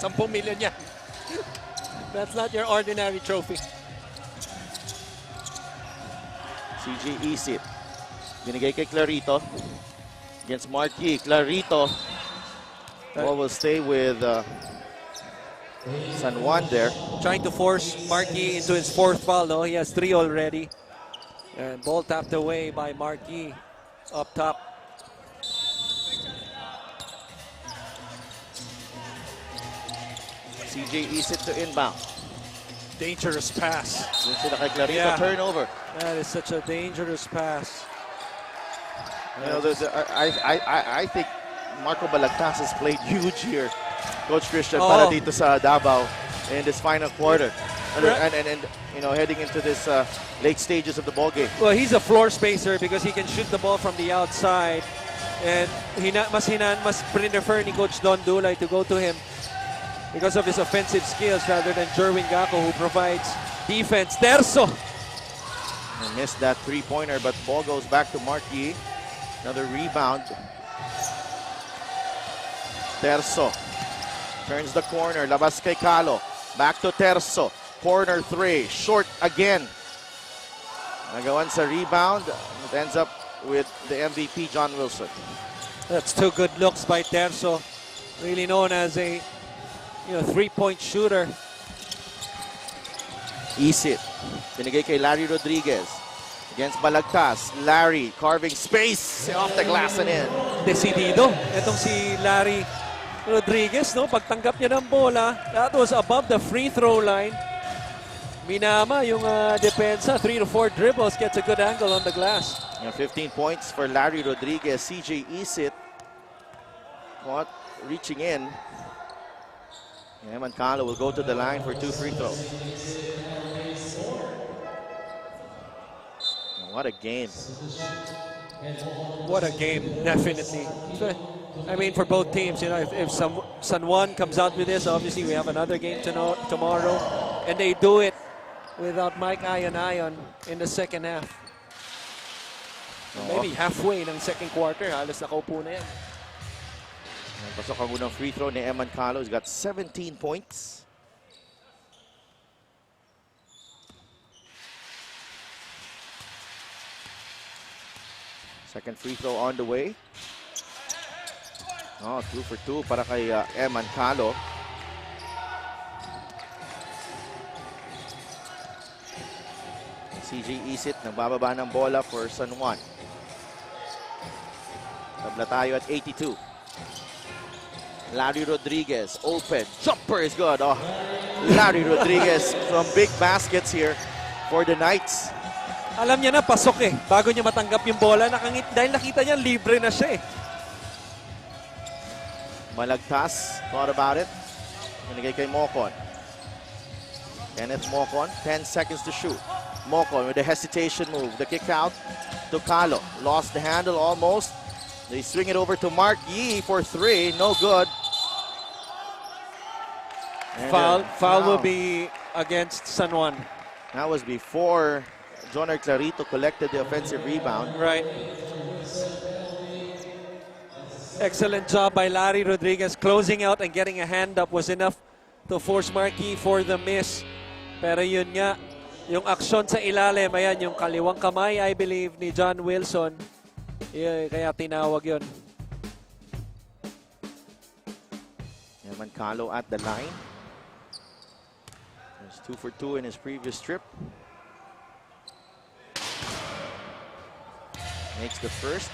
10 million yan. That's not your ordinary trophy. CJ Isit. Binigay kay Clarito. Against Marquis. Clarito. Ball will stay with San Juan there. Trying to force Marquis into his 4th foul. No? He has 3 already. And ball tapped away by Marquis up top. CJ Isit to inbound. Dangerous pass. Yun sila kay Clarito. Yeah. Turnover. That is such a dangerous pass. You know, I think Marco Balagtas has played huge here, Coach Christian, para dito sa Davao in this final quarter. And you know, heading into this late stages of the ball game. Well, he's a floor spacer because he can shoot the ball from the outside. And mas prefer ni Coach Don Dulay to go to him because of his offensive skills rather than Jerwin Gaco, who provides defense. Terzo! And missed that three-pointer, but ball goes back to Marquis. Another rebound. Terzo turns the corner. Labas kay Calo. Back to Terzo. Corner 3. Short again. Nagawan sa rebound. It ends up with the MVP, John Wilson. That's 2 good looks by Terzo. Really known as a three-point shooter. Isit. Binigay kay Larry Rodriguez. Against Balagtas. Larry carving space off the glass and in. Decidido. Itong si Larry Rodriguez, no? Pagtanggap niya ng bola, that was above the free throw line. Minama yung depensa. 3 to 4 dribbles, gets a good angle on the glass. 15 points for Larry Rodriguez. CJ Isit caught reaching in. Eman Calo will go to the line for 2 free throws. What a game. What a game, definitely. I mean, for both teams, if San Juan comes out with this, obviously we have another game tomorrow, and they do it without Mike Ion in the second half. Maybe halfway ng second quarter, halos nakaupo na yan. Pasok ang unang free throw ni Eman Calo. He's got 17 points. Second free throw on the way. 2 for 2 para kay Eman Calo. CJ Isit nagbababa ng bola for San Juan. Tabla tayo at 82. Larry Rodriguez, open. Jumper is good. Larry Rodriguez from big baskets here for the Knights. Alam niya na, pasok eh. Bago niya matanggap yung bola, dahil nakita niya, libre na siya eh. Balagtas, thought about it. Binigay kay Mocon. Kenneth Mocon, 10 seconds to shoot. Mocon with the hesitation move. The kick out to Calo. Lost the handle almost. They swing it over to Mark Yee for 3. No good. Foul will be against San Juan. That was before Joner Clarito collected the offensive rebound. Right. Excellent job by Larry Rodriguez. Closing out and getting a hand up was enough to force Marquis for the miss. Pero yun nga, yung aksyon sa ilalim, ayan, yung kaliwang kamay, I believe, ni John Wilson. Kaya tinawag yun. Eman Calo at the line. There's 2 for 2 in his previous trip. Makes the first.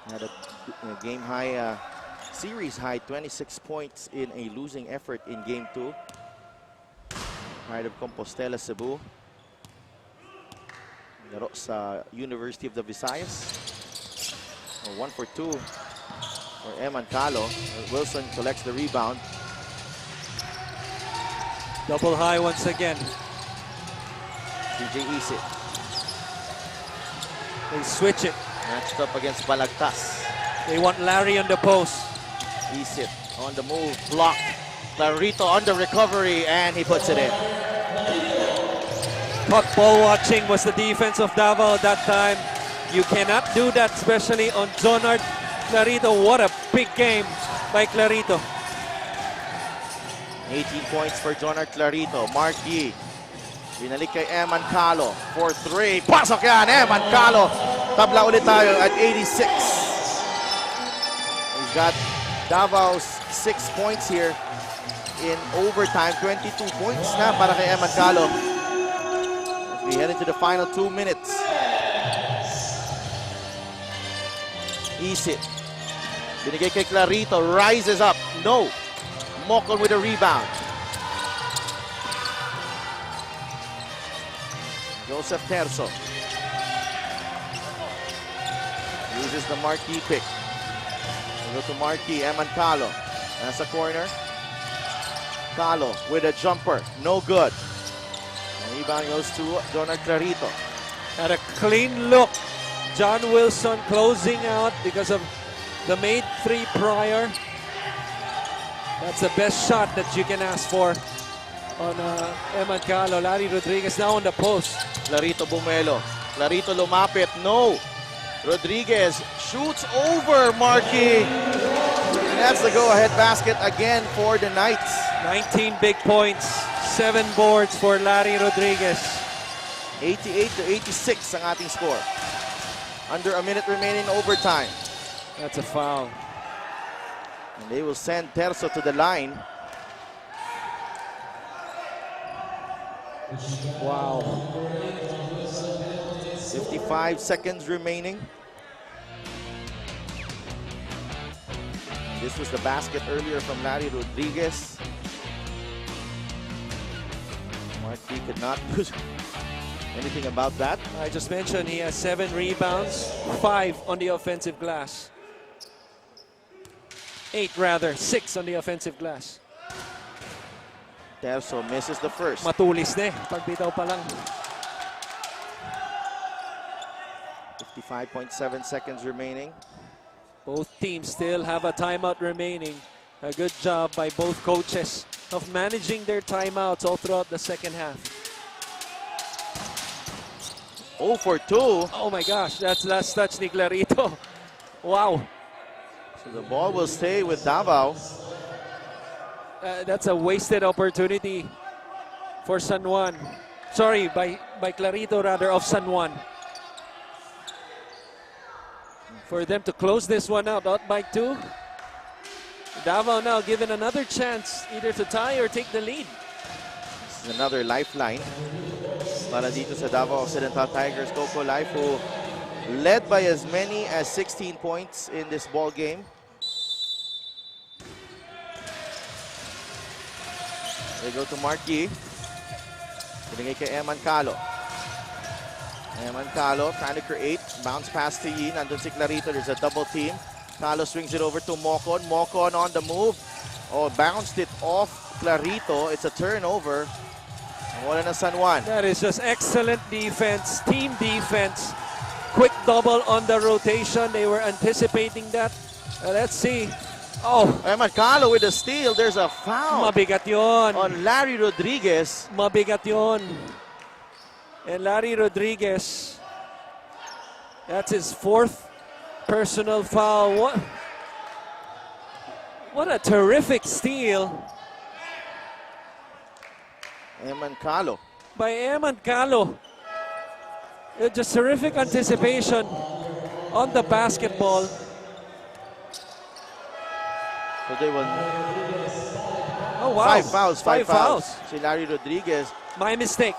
Had a game high, series high 26 points in a losing effort in game 2. Pride of Compostela, Cebu. Laro sa University of the Visayas. 1 for 2 for Eman Calo. Wilson collects the rebound. Double high once again. CJ Isit. They switch it. Matched up against Balagtas. They want Larry on the post. Isit on the move, blocked. Clarito on the recovery, and he puts it in. Caught ball watching was the defense of Davao at that time. You cannot do that, especially on Jonard Clarito, what a big game by Clarito. 18 points for Jonard Clarito. Mark Yee. Binalik kay Eman Calo for 3. Pasok yan! Eman Calo. Tabla ulit tayo at 86. He's got Davao's 6 points here in overtime. 22 points na para kay Eman Calo. As we head into the final 2 minutes. Isit. Binigay kay Clarito. Rises up. No. Mocon with a rebound. Joseph Terzo uses the Marquee pick. We go to Marquee. Eman Calo. Nasa corner. Calo with a jumper. No good. The rebound goes to Jonard Clarito. Had a clean look. John Wilson closing out because of the made 3 prior. That's the best shot that you can ask for on Eman Calo. Larry Rodriguez now on the post. Clarito Bumelo. Clarito lumapit. No. Rodriguez shoots over Marquee. And that's the go-ahead basket again for the Knights. 19 big points, 7 boards for Larry Rodriguez. 88 to 86 ang ating score. Under a minute remaining in overtime. That's a foul. And they will send Terzo to the line. Wow. 55 seconds remaining. This was the basket earlier from Larry Rodriguez. Marquee could not do anything about that. I just mentioned he has 7 rebounds, 5 on the offensive glass. 8 rather, 6 on the offensive glass. Terzo misses the first. Matulis na eh, pagbitaw pa lang. 55.7 seconds remaining. Both teams still have a timeout remaining. A good job by both coaches of managing their timeouts all throughout the second half. 0 for 2. Oh my gosh, that's last touch ni Clarito. Wow. So the ball will stay with Davao. That's a wasted opportunity for San Juan. Sorry, by Clarito rather, of San Juan. For them to close this one out by 2. Davao now given another chance either to tie or take the lead. This is another lifeline para dito sa Davao Occidental Tigers. Coco Life, who led by as many as 16 points in this ball game. They go to Marquee. Binigay kay Eman Calo. Eman Calo trying to create. Bounce pass to Yi. Nandun si Clarito. There's a double team. Calo swings it over to Mocon. Mocon on the move. Oh, bounced it off Clarito. It's a turnover. Wala na San Juan. That is just excellent defense, team defense. Quick double on the rotation. They were anticipating that. Let's see. Oh, Eman Calo with a steal. There's a foul mabigat yun. on Larry Rodriguez. Mabigat yun. And Larry Rodriguez, that's his 4th personal foul. What a terrific steal Eman Calo. by Eman Calo. Just terrific anticipation on the basketball. So they will Oh wow. 5 fouls. Si Larry Rodriguez. My mistake.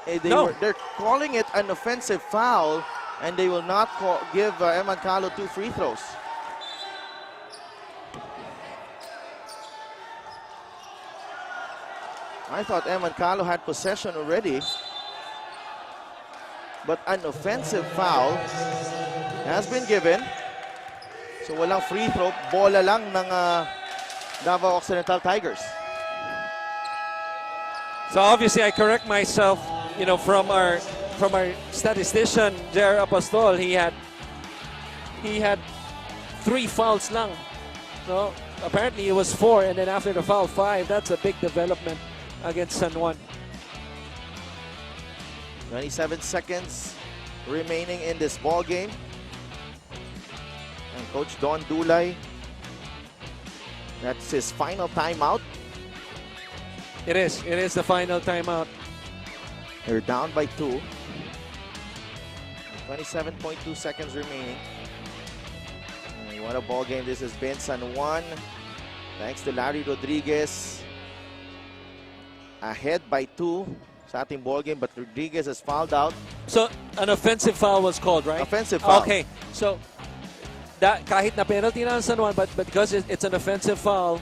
They're calling it an offensive foul, and they will not give Eman Calo 2 free throws. I thought Eman Calo had possession already, but an offensive foul has been given. So walang free throw, bola lang ng Davao Occidental Tigers. So obviously I correct myself, you know, from our statistician Jer Apostol, he had 3 fouls lang. So apparently it was 4, and then after the foul 5. That's a big development against San Juan. 27 seconds remaining in this ball game. And Coach Don Dulay. That's his final timeout. It is the final timeout. They're down by 2. 27.2 seconds remaining. And what a ball game this has been. San Juan, thanks to Larry Rodriguez, ahead by 2 sa ating ball game, but Rodriguez has fouled out. So, an offensive foul was called, right? Offensive foul. Okay, so kahit na penalty na ang San Juan, but because it's an offensive foul,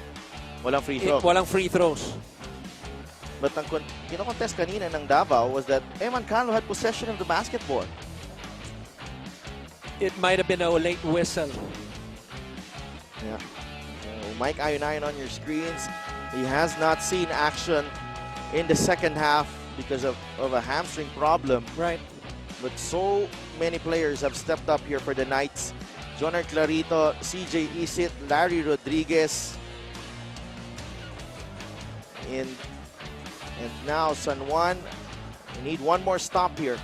Walang free throw. walang free throws. But ang kinokontest kanina ng Davao was that Eman Calo had possession of the basketball. It might have been a late whistle. Yeah. Mike Ayunayan on your screens. He has not seen action in the second half because of a hamstring problem. Right. But so many players have stepped up here for the Knights. Joner Clarito, CJ Isit, Larry Rodriguez. And now San Juan, we need one more stop here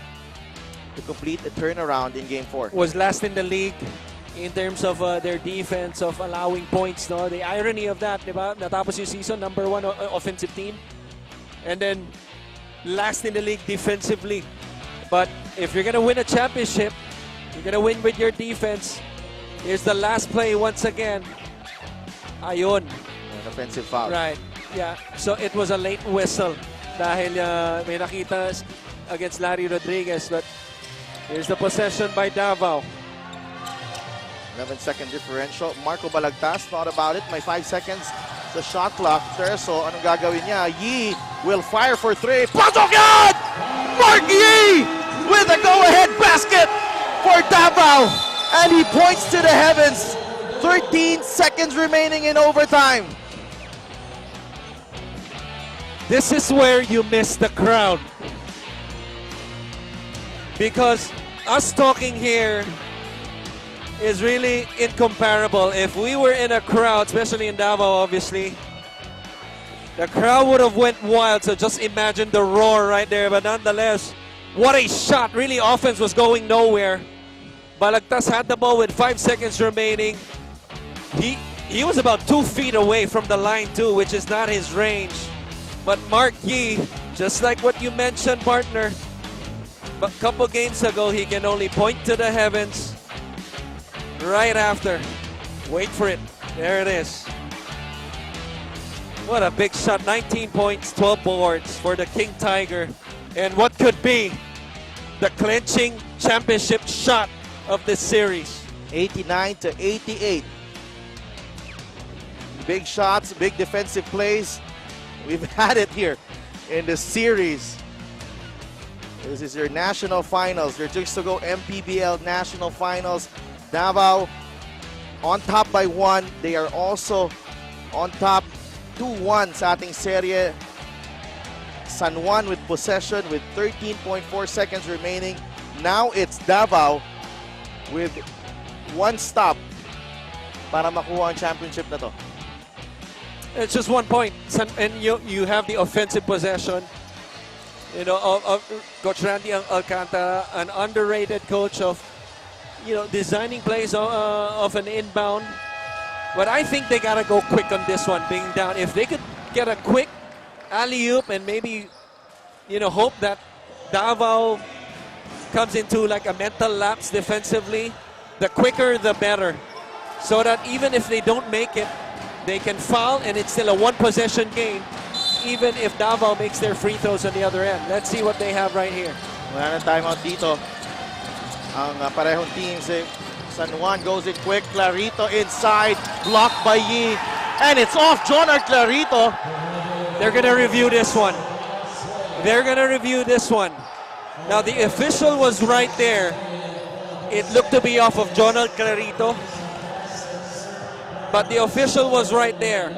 to complete a turnaround in Game 4. Was last in the league in terms of their defense, of allowing points. No, the irony of that, diba? Natapos yung season, number 1 offensive team. And then last in the league defensively. But if you're going to win a championship, you're going to win with your defense. Here's the last play once again. Ayun. An offensive foul. Right. Yeah. So it was a late whistle dahil may nakita against Larry Rodriguez. But here's the possession by Davao. 11-second differential. Marco Balagtas thought about it. May 5 seconds. The shot clock. Terso, anong gagawin niya? Yee will fire for 3. Pasok yan! Mark Yee with a go-ahead basket for Davao. And he points to the heavens. 13 seconds remaining in overtime. This is where you miss the crowd. Because us talking here is really incomparable. If we were in a crowd, especially in Davao, obviously, the crowd would have went wild. So just imagine the roar right there. But nonetheless, what a shot. Really, offense was going nowhere. Balagtas had the ball with 5 seconds remaining. He was about 2 feet away from the line too, which is not his range. But Mark Yee, just like what you mentioned, partner, a couple games ago, he can only point to the heavens right after. Wait for it. There it is. What a big shot. 19 points, 12 boards for the King Tiger. And what could be the clinching championship shot of this series. 89-88. Big shots, big defensive plays. We've had it here in the series. This is your national finals, your just to go MPBL national finals. Davao on top by 1. They are also on top 2-1 sa ating serye. San Juan with possession with 13.4 seconds remaining. Now it's Davao with 1 stop para makuha ang championship na to. It's just 1 point, and you have the offensive possession. You know, of Coach Randy Alcantara, an underrated coach of, designing plays of an inbound. But I think they gotta go quick on this one, being down. If they could get a quick alley-oop and maybe, hope that Davao comes into like a mental lapse defensively, the quicker the better. So that even if they don't make it, they can foul and it's still a 1-possession game, even if Davao makes their free throws on the other end. Let's see what they have right here. Wala na timeout dito. Ang parehong teams, San Juan goes in quick. Clarito inside, blocked by Yee. And it's off Joner Clarito. They're going to review this one. They're going to review this one. Now, the official was right there. It looked to be off of Joner Clarito. But the official was right there.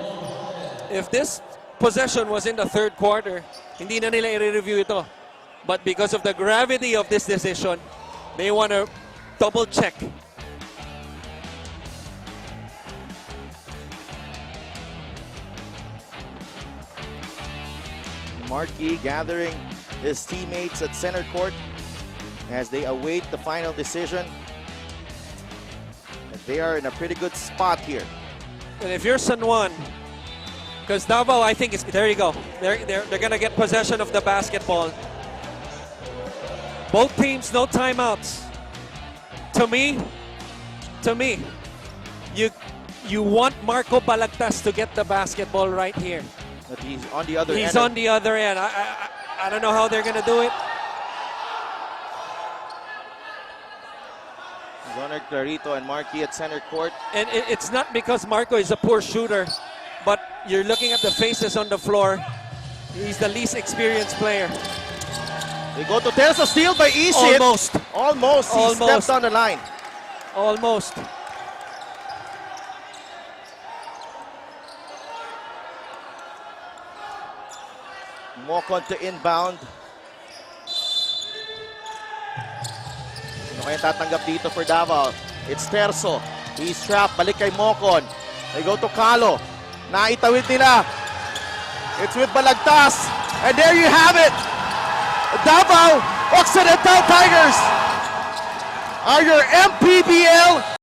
If this possession was in the 3rd quarter, hindi na nila i-review ito. But because of the gravity of this decision, they want to double check. Markey gathering his teammates at center court as they await the final decision. They are in a pretty good spot here. And if you're San Juan, because Davao, I think, there you go. They're going to get possession of the basketball. Both teams, no timeouts. To me, you want Marco Balagtas to get the basketball right here. But he's on the other end. He's on the other end. I don't know how they're going to do it. Zonner Clarito and Marquis at center court. And it's not because Marco is a poor shooter, but you're looking at the faces on the floor. He's the least experienced player. They go to Terza, steal by Ishit. Almost. He stepped on the line. Almost. Mocon to inbound. Sino kaya tatanggap dito for Davao? It's Terzo. He's trapped. Balik kay Mocon. They go to Calo. Naitawid nila. It's with Balagtas. And there you have it. Davao Occidental Tigers are your MPBL